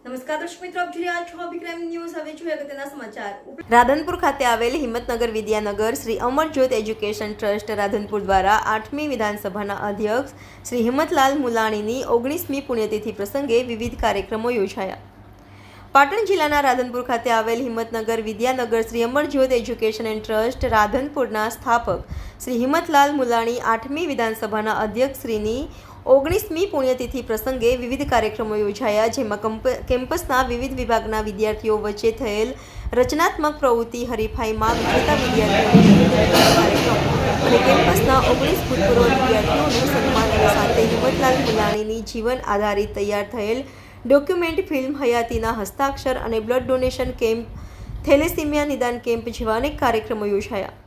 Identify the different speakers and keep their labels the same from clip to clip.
Speaker 1: નમસ્કાર દર્શક મિત્રો, આપ જોઈ રહ્યા છો અભિક્રમ ન્યૂઝ. હવે જોઈએ અગત્યના સમાચાર. રાધનપુર ખાતે આવેલ હિંમતનગર વિદ્યાનગર શ્રી અમરજ્યોત એજ્યુકેશન ટ્રસ્ટ રાધનપુર દ્વારા 8મી વિધાનસભાના અધ્યક્ષ શ્રી હિંમતલાલ મુલાણીની 19મી પુણ્યતિથિ પ્રસંગે વિવિધ કાર્યક્રમો યોજાયા. પાટણ જિલ્લાના રાધનપુર ખાતે આવેલ Himmatnagar Vidyanagar Shri Amarjyot education and trust રાધનપુરના સ્થાપક શ્રી હિંમતલાલ મુલાણી 8મી વિધાનસભાના અધ્યક્ષ શ્રીની 19મી પુણ્યતિથિ પ્રસંગે વિવિધ કાર્યક્રમો યોજાયા, જેમાં કેમ્પસના વિવિધ વિભાગના વિદ્યાર્થીઓ વચ્ચે થયેલ રચનાત્મક પ્રવૃત્તિ હરીફાઈમાં વિજેતા વિદ્યાર્થીઓને કાર્યક્રમ અને કેમ્પસના 19 ભૂતપૂર્વ વિદ્યાર્થીઓનું સન્માન સાથે હિંમતલાલ મુલાણીની જીવન આધારિત તૈયાર થયેલ ડોક્યુમેન્ટ ફિલ્મ હયાતીના હસ્તાક્ષર અને બ્લડ ડોનેશન કેમ્પ, થેલેસીમિયા નિદાન કેમ્પ જેવા અનેક કાર્યક્રમો યોજાયા.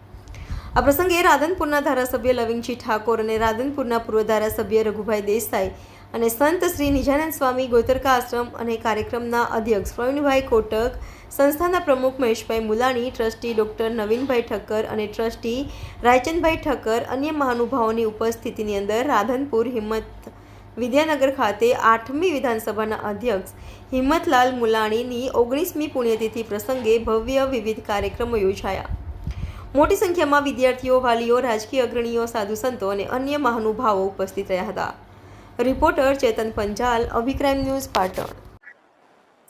Speaker 1: આ પ્રસંગે રાધનપુરના ધારાસભ્ય લવિંગજી ઠાકોર અને રાધનપુરના પૂર્વ ધારાસભ્ય રઘુભાઈ દેસાઈ અને સંત શ્રી નિજાનંદ સ્વામી ગોતરકા આશ્રમ અને કાર્યક્રમના અધ્યક્ષ પ્રવીણભાઈ કોટક, સંસ્થાના પ્રમુખ મહેશભાઈ મુલાણી, ટ્રસ્ટી ડૉક્ટર નવીનભાઈ ઠક્કર અને ટ્રસ્ટી રાયચંદભાઈ ઠક્કર અન્ય મહાનુભાવોની ઉપસ્થિતિની અંદર રાધનપુર હિંમત વિદ્યાનગર ખાતે 8મી વિધાનસભાના અધ્યક્ષ હિંમતલાલ મુલાણીની 19મી પુણ્યતિથિ પ્રસંગે ભવ્ય વિવિધ કાર્યક્રમો યોજાયા. મોટી સંખ્યામાં વિદ્યાર્થીઓ, વાલીઓ, રાજકીય અગ્રણીઓ, સાધુ સંતો અને અન્ય મહાનુભાવો ઉપસ્થિત રહ્યા હતા. રિપોર્ટર ચેતન પંચાલ, અભિક્રમ ન્યૂઝ, પાટણ.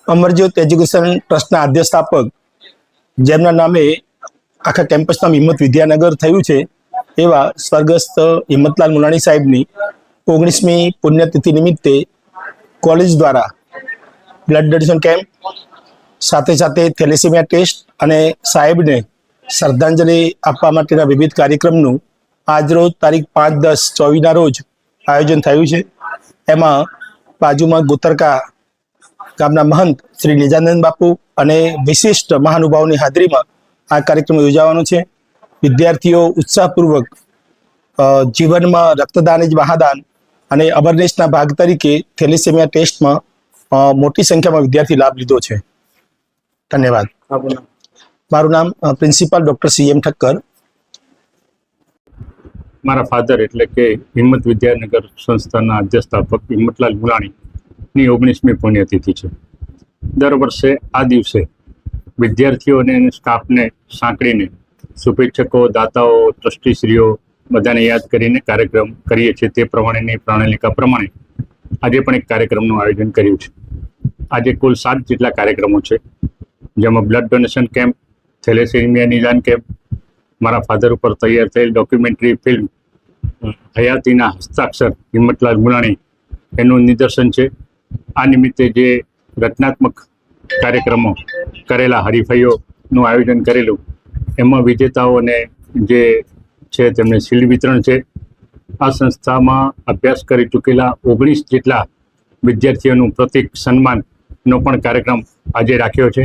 Speaker 2: અમરજ્યોત એજ્યુકેશન ટ્રસ્ટના આદ્ય સ્થાપક, જેમના નામે આખા કેમ્પસના હિંમત વિદ્યાનગર થયું છે, એવા સ્વર્ગસ્થ હિંમતલાલ મુલાણી સાહેબની 19મી પુણ્યતિથિ નિમિત્તે કોલેજ દ્વારા બ્લડ ડોનેશન કેમ્પ, સાથે સાથે થેલેસીમિયા ટેસ્ટ અને સાહેબને શ્રદ્ધાંજલિ આપવા માટેના વિવિધ કાર્યક્રમનું આજરોજ તારીખ 5-10-24ના રોજ આયોજન થયું છે. એમાં બાજુમાં ગોતરકા ગામના મહંત શ્રી નિજાનંદ બાપુ અને વિશિષ્ટ મહાનુભાવોની હાજરીમાં આ કાર્યક્રમ યોજાવાનો છે. વિદ્યાર્થીઓ ઉત્સાહપૂર્વક જીવનમાં રક્તદાન જ મહાદાન અને અવેરનેસના ભાગ તરીકે થેલેસીમિયા ટેસ્ટમાં મોટી સંખ્યામાં વિદ્યાર્થી લાભ લીધો છે. ધન્યવાદ. મારું નામ પ્રિન્સિપાલ ડૉક્ટર CM ઠક્કર.
Speaker 3: મારા ફાધર એટલે કે હિંમત વિદ્યાનગર સંસ્થાના આદ્ય સ્થાપક હિંમતલાલ મુલાણીની 19મી પુણ્યતિથિ છે. દર વર્ષે આ દિવસે વિદ્યાર્થીઓને અને સ્ટાફને સાંકળીને શુભેચ્છકો, દાતાઓ, ટ્રસ્ટીશ્રીઓ બધાને યાદ કરીને કાર્યક્રમ કરીએ છીએ. તે પ્રમાણેની પ્રણાલિકા પ્રમાણે આજે પણ એક કાર્યક્રમનું આયોજન કર્યું છે. આજે કુલ 7 જેટલા કાર્યક્રમો છે, જેમાં બ્લડ ડોનેશન કેમ્પ, થેલેસીમિયા નિદાન કેમ્પ, મારા ફાધર ઉપર તૈયાર થયેલ ડોક્યુમેન્ટરી ફિલ્મ હયાતીના હસ્તાક્ષર હિંમતલાલ મુલાણી એનું નિદર્શન છે. આ નિમિત્તે જે રચનાત્મક કાર્યક્રમો કરેલા, હરીફાઈઓનું આયોજન કરેલું, એમાં વિજેતાઓને જે છે તેમને શિલ્ડ વિતરણ છે. આ સંસ્થામાં અભ્યાસ કરી ચૂકેલા 19 જેટલા વિદ્યાર્થીઓનું પ્રતિક સન્માનનો પણ કાર્યક્રમ આજે રાખ્યો છે.